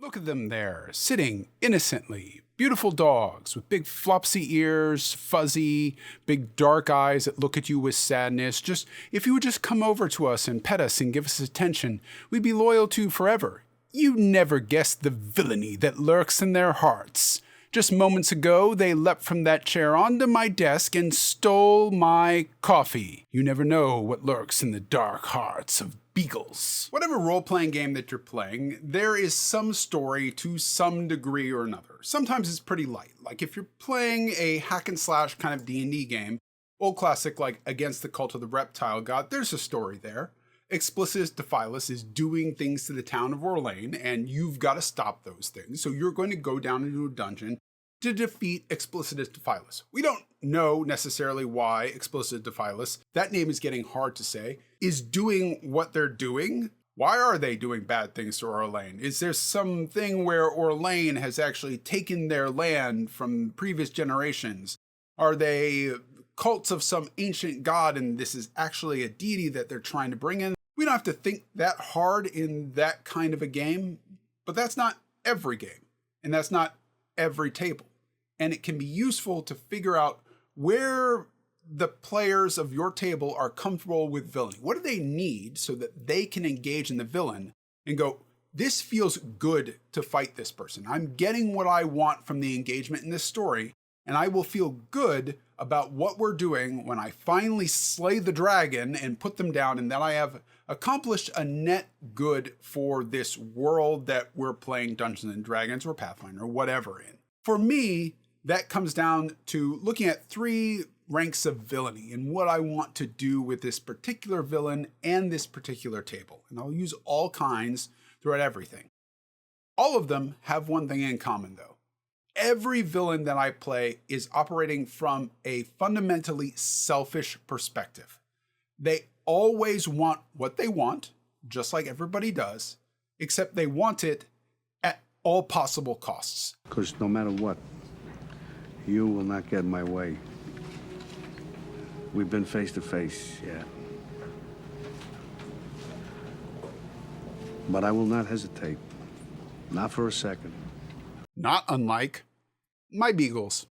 Look at them there, sitting innocently. Beautiful dogs with big flopsy ears, fuzzy, big dark eyes that look at you with sadness. If you would just come over to us and pet us and give us attention, we'd be loyal to you forever. You never guessed the villainy that lurks in their hearts. Just moments ago, they leapt from that chair onto my desk and stole my coffee. You never know what lurks in the dark hearts of Beagles. Whatever role-playing game that you're playing, there is some story to some degree or another. Sometimes it's pretty light. Like if you're playing a hack and slash kind of D&D game, old classic like Against the Cult of the Reptile God, there's a story there. Explicitus Defilus is doing things to the town of Roleplaying, and you've got to stop those things. So you're going to go down into a dungeon to defeat Explicitus Defilus. We don't know necessarily why Explicitus Defilus, that name is getting hard to say, is doing what they're doing. Why are they doing bad things to Roleplaying? Is there something where Roleplaying has actually taken their land from previous generations? Are they cults of some ancient god and this is actually a deity that they're trying to bring in? We don't have to think that hard in that kind of a game, but that's not every game, and that's not every table. And it can be useful to figure out where the players of your table are comfortable with villainy. What do they need so that they can engage in the villain and go, this feels good to fight this person. I'm getting what I want from the engagement in this story, and I will feel good about what we're doing when I finally slay the dragon and put them down, and that I have accomplished a net good for this world that we're playing Dungeons and Dragons or Pathfinder or whatever in. For me, that comes down to looking at 3 ranks of villainy and what I want to do with this particular villain and this particular table. And I'll use all kinds throughout everything. All of them have one thing in common though. Every villain that I play is operating from a fundamentally selfish perspective. They always want what they want, just like everybody does, except they want it at all possible costs. Because no matter what, you will not get in my way. We've been face to face, yeah. But I will not hesitate. Not for a second. Not unlike my Beagles.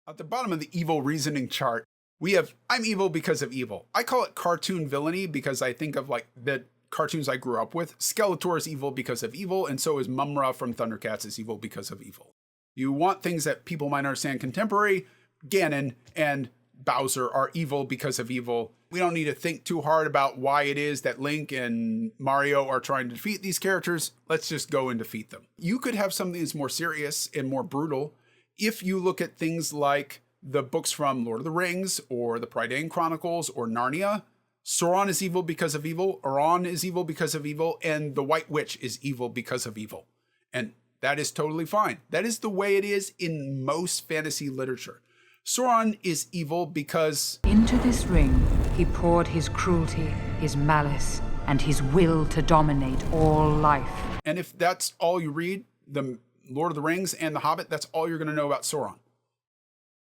At the bottom of the evil reasoning chart, we have, I'm evil because of evil. I call it cartoon villainy because I think of like the cartoons I grew up with. Skeletor is evil because of evil, and so is Mumra from Thundercats is evil because of evil. You want things that people might understand contemporary, Ganon and Bowser are evil because of evil. We don't need to think too hard about why it is that Link and Mario are trying to defeat these characters. Let's just go and defeat them. You could have something that's more serious and more brutal if you look at things like the books from Lord of the Rings or the Prydain Chronicles or Narnia. Sauron is evil because of evil, Euron is evil because of evil, and the White Witch is evil because of evil. And that is totally fine. That is the way it is in most fantasy literature. Sauron is evil because into this ring he poured his cruelty, his malice, and his will to dominate all life. And if that's all you read, the Lord of the Rings and the Hobbit, that's all you're going to know about Sauron.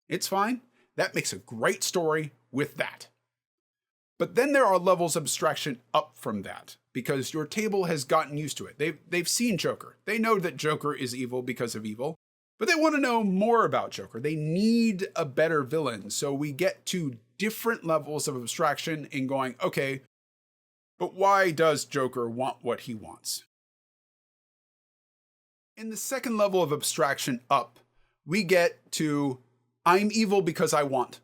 It's fine. That makes a great story with that. But then there are levels of abstraction up from that because your table has gotten used to it. They've seen Joker. They know that Joker is evil because of evil. But they want to know more about Joker. They need a better villain. So we get to different levels of abstraction in going, okay, but why does Joker want what he wants? In the second level of abstraction up, we get to, I'm evil because I want.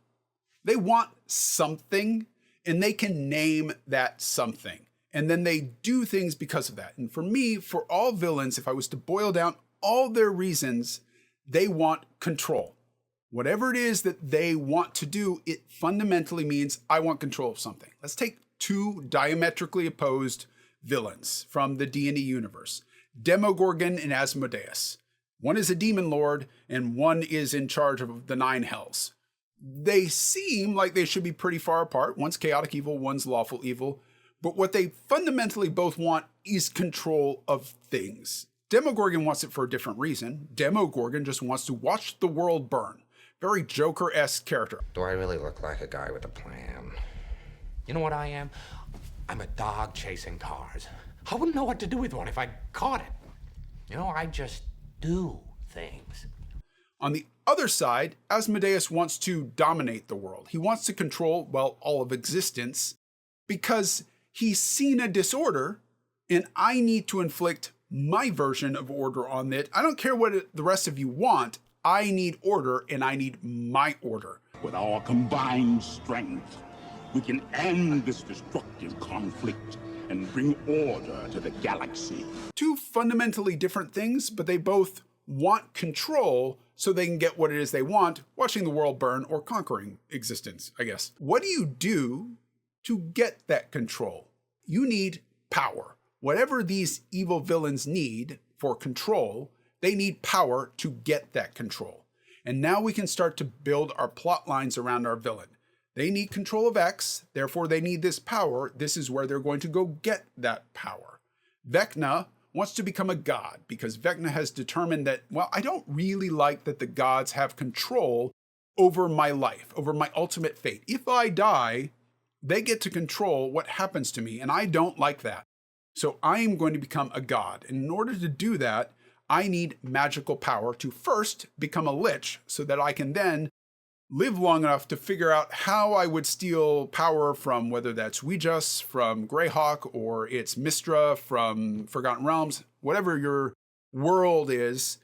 They want something, and they can name that something. And then they do things because of that. And for me, for all villains, if I was to boil down all their reasons, they want control. Whatever it is that they want to do, it fundamentally means I want control of something. Let's take 2 diametrically opposed villains from the D&D universe. Demogorgon and Asmodeus. One is a demon lord and one is in charge of the 9 hells. They seem like they should be pretty far apart. One's chaotic evil, one's lawful evil. But what they fundamentally both want is control of things. Demogorgon wants it for a different reason. Demogorgon just wants to watch the world burn. Very Joker-esque character. Do I really look like a guy with a plan? You know what I am? I'm a dog chasing cars. I wouldn't know what to do with one if I caught it. You know, I just do things. On the other side, Asmodeus wants to dominate the world. He wants to control, well, all of existence because he's seen a disorder and I need to inflict my version of order on it. I don't care what the rest of you want. I need order and I need my order. With our combined strength, we can end this destructive conflict and bring order to the galaxy. Two fundamentally different things, but they both want control so they can get what it is they want, watching the world burn or conquering existence, I guess. What do you do to get that control? You need power. Whatever these evil villains need for control, they need power to get that control. And now we can start to build our plot lines around our villain. They need control of X, therefore they need this power. This is where they're going to go get that power. Vecna wants to become a god because Vecna has determined that, well, I don't really like that the gods have control over my life, over my ultimate fate. If I die, they get to control what happens to me, and I don't like that. So I am going to become a god. And in order to do that, I need magical power to first become a lich so that I can then live long enough to figure out how I would steal power from, whether that's Ouijas from Greyhawk or it's Mistra from Forgotten Realms, whatever your world is.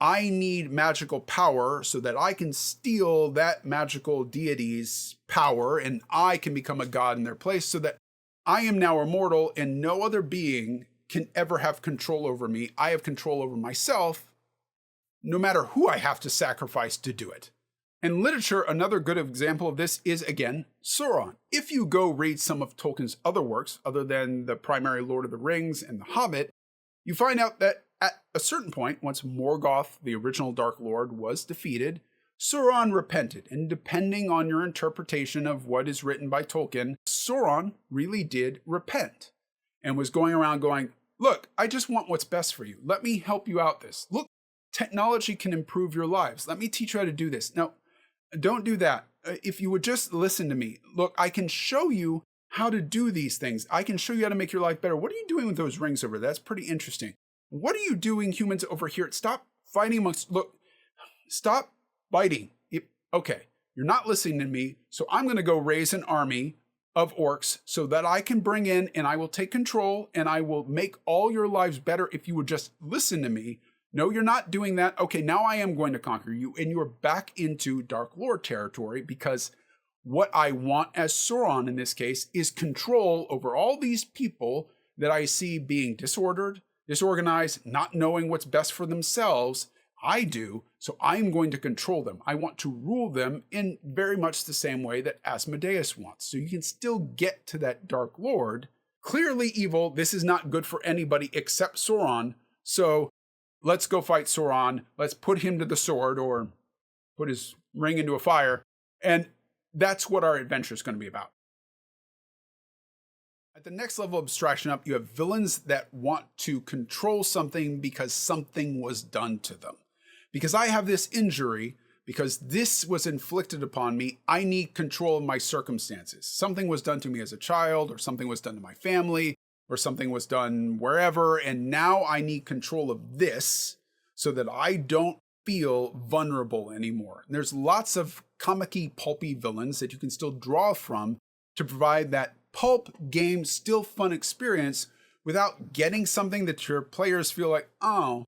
I need magical power so that I can steal that magical deity's power and I can become a god in their place so that I am now immortal and no other being can ever have control over me. I have control over myself, no matter who I have to sacrifice to do it. In literature, another good example of this is, again, Sauron. If you go read some of Tolkien's other works, other than the primary Lord of the Rings and The Hobbit, you find out that at a certain point, once Morgoth, the original Dark Lord, was defeated, Sauron repented. And depending on your interpretation of what is written by Tolkien, Sauron really did repent and was going around going, look, I just want what's best for you. Let me help you out this. Look, technology can improve your lives. Let me teach you how to do this. Now, don't do that. If you would just listen to me. Look, I can show you how to do these things. I can show you how to make your life better. What are you doing with those rings over there? That's pretty interesting. What are you doing, humans over here? Stop fighting amongst, look, stop fighting. Okay, you're not listening to me, so I'm going to go raise an army of orcs so that I can bring in and I will take control and I will make all your lives better if you would just listen to me. No, you're not doing that. Okay, now I am going to conquer you, and you're back into Dark Lord territory because what I want as Sauron in this case is control over all these people that I see being disordered, disorganized, not knowing what's best for themselves. I do, so I'm going to control them. I want to rule them in very much the same way that Asmodeus wants. So you can still get to that Dark Lord. Clearly evil. This is not good for anybody except Sauron. So let's go fight Sauron. Let's put him to the sword or put his ring into a fire. And that's what our adventure is going to be about. At the next level of abstraction up, you have villains that want to control something because something was done to them. Because I have this injury, because this was inflicted upon me, I need control of my circumstances. Something was done to me as a child, or something was done to my family, or something was done wherever, and now I need control of this so that I don't feel vulnerable anymore. And there's lots of comic-y, pulpy villains that you can still draw from to provide that pulp game, still fun experience without getting something that your players feel like, oh,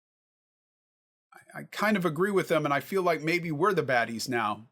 I kind of agree with them and I feel like maybe we're the baddies now.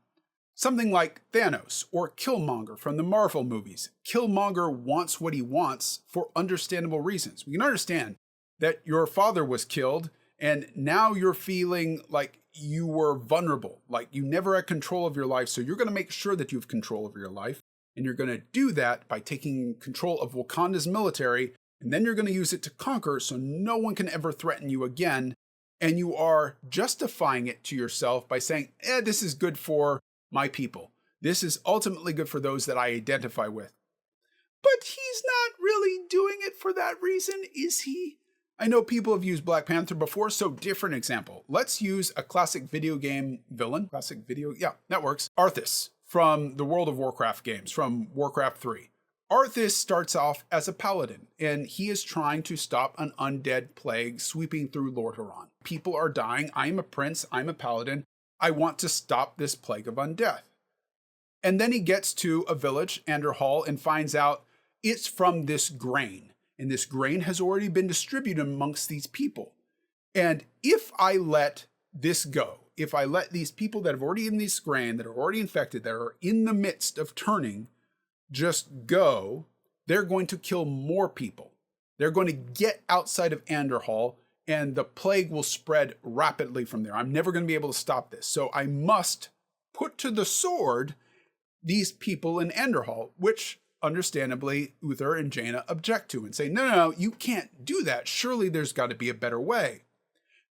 Something like Thanos or Killmonger from the Marvel movies. Killmonger wants what he wants for understandable reasons. We can understand that your father was killed and now you're feeling like you were vulnerable, like you never had control of your life. So you're going to make sure that you have control over your life. And you're going to do that by taking control of Wakanda's military. And then you're going to use it to conquer so no one can ever threaten you again. And you are justifying it to yourself by saying, this is good for my people. This is ultimately good for those that I identify with. But he's not really doing it for that reason, is he? I know people have used Black Panther before, so different example. Let's use a classic video game villain. Yeah, that works. Arthas from the World of Warcraft games, from Warcraft 3. Arthas starts off as a paladin, and he is trying to stop an undead plague sweeping through Lordaeron. People are dying. I'm a prince. I'm a paladin. I want to stop this plague of undeath. And then he gets to a village, Anderhall, and finds out it's from this grain. And this grain has already been distributed amongst these people. And if I let this go, if I let these people that have already eaten this grain, that are already infected, that are in the midst of turning, just go, they're going to kill more people. They're going to get outside of Anderhall, and the plague will spread rapidly from there. I'm never going to be able to stop this. So I must put to the sword these people in Anderhall, which understandably Uther and Jaina object to and say, no, you can't do that. Surely there's got to be a better way.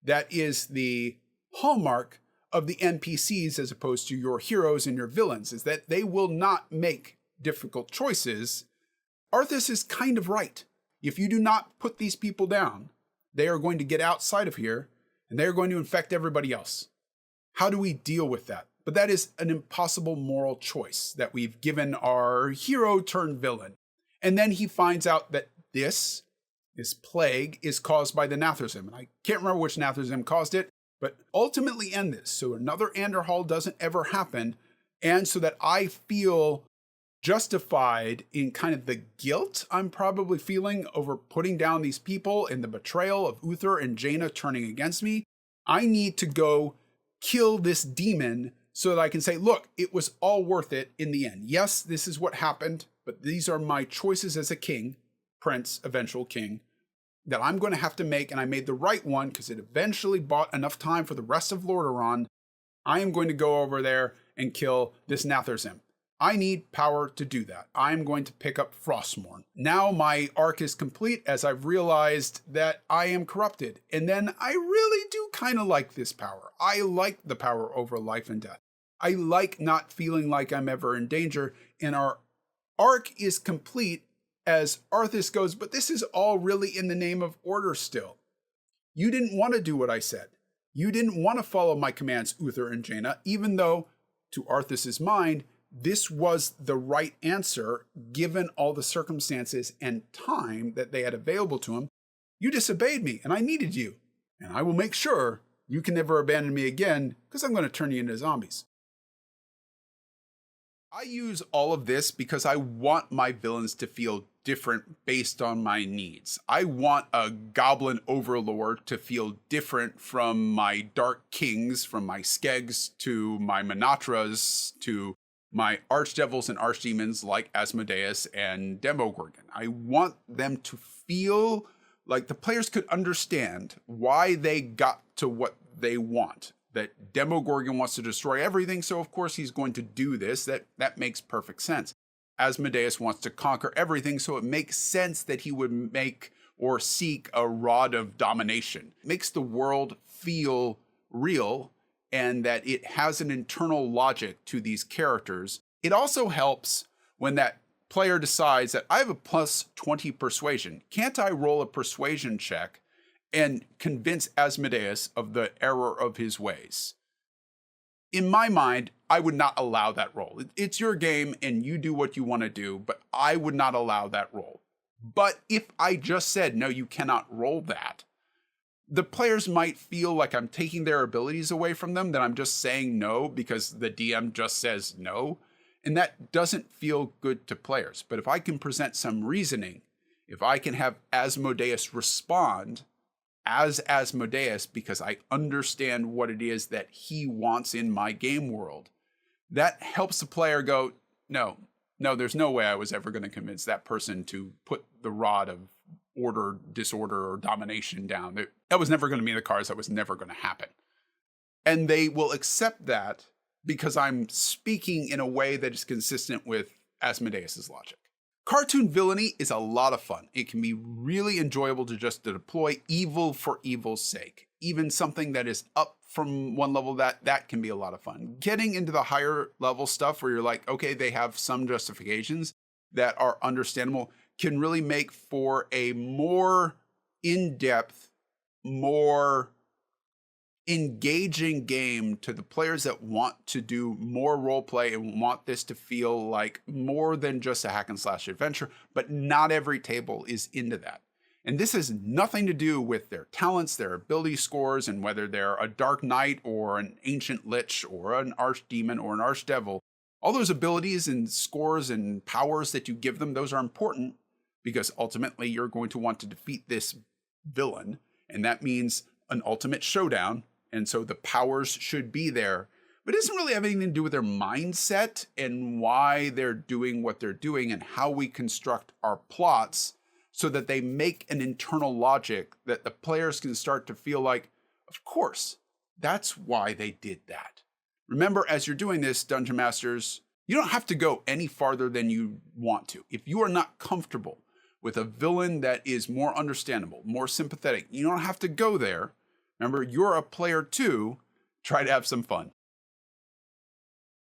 That is the hallmark of the NPCs as opposed to your heroes and your villains, is that they will not make difficult choices. Arthas is kind of right. If you do not put these people down, they are going to get outside of here and they are going to infect everybody else. How do we deal with that? But that is an impossible moral choice that we've given our hero turned villain. And then he finds out that this plague is caused by the Nathrazim. And I can't remember which Nathrazim caused it, but ultimately end this so another Anderhall doesn't ever happen. And so that I feel justified in kind of the guilt I'm probably feeling over putting down these people and the betrayal of Uther and Jaina turning against me. I need to go kill this demon so that I can say, look, it was all worth it in the end. Yes, this is what happened, but these are my choices as a king, prince, eventual king, that I'm going to have to make, and I made the right one because it eventually bought enough time for the rest of Lordaeron. I am going to go over there and kill this Nathrazim. I need power to do that. I'm going to pick up Frostmourne. Now my arc is complete as I've realized that I am corrupted. And then I really do kind of like this power. I like the power over life and death. I like not feeling like I'm ever in danger. And our arc is complete as Arthas goes, but this is all really in the name of order still. You didn't want to do what I said. You didn't want to follow my commands, Uther and Jaina, even though, to Arthas's mind, this was the right answer given all the circumstances and time that they had available to him. You disobeyed me, and I needed you. And I will make sure you can never abandon me again, because I'm going to turn you into zombies. I use all of this because I want my villains to feel different based on my needs. I want a goblin overlord to feel different from my dark kings, from my skegs to my Manatras to my archdevils and archdemons like Asmodeus and Demogorgon. I want them to feel like the players could understand why they got to what they want. That Demogorgon wants to destroy everything, so of course he's going to do this. That makes perfect sense. Asmodeus wants to conquer everything, so it makes sense that he would make or seek a rod of domination. It makes the world feel real and that it has an internal logic to these characters. It also helps when that player decides that I have a plus 20 persuasion. Can't I roll a persuasion check and convince Asmodeus of the error of his ways? In my mind, I would not allow that roll. It's your game and you do what you want to do, but I would not allow that roll. But if I just said, no, you cannot roll that, the players might feel like I'm taking their abilities away from them, that I'm just saying no because the DM just says no. And that doesn't feel good to players. But if I can present some reasoning, if I can have Asmodeus respond as Asmodeus because I understand what it is that he wants in my game world, that helps the player go, no, there's no way I was ever going to convince that person to put the rod of order, disorder, or domination down. That was never going to be in the cards. That was never going to happen. And they will accept that because I'm speaking in a way that is consistent with Asmodeus's logic. Cartoon villainy is a lot of fun. It can be really enjoyable to just deploy evil for evil's sake. Even something that is up from one level, that can be a lot of fun. Getting into the higher level stuff where you're like, okay, they have some justifications that are understandable, can really make for a more in-depth, more engaging game to the players that want to do more role play and want this to feel like more than just a hack and slash adventure, but not every table is into that. And this has nothing to do with their talents, their ability scores, and whether they're a dark knight or an ancient lich or an archdemon or an archdevil. All those abilities and scores and powers that you give them, those are important because ultimately you're going to want to defeat this villain. And that means an ultimate showdown. And so the powers should be there, but it doesn't really have anything to do with their mindset and why they're doing what they're doing and how we construct our plots so that they make an internal logic that the players can start to feel like, of course, that's why they did that. Remember, as you're doing this, Dungeon Masters, you don't have to go any farther than you want to. If you are not comfortable with a villain that is more understandable, more sympathetic, you don't have to go there. Remember, you're a player too. Try to have some fun.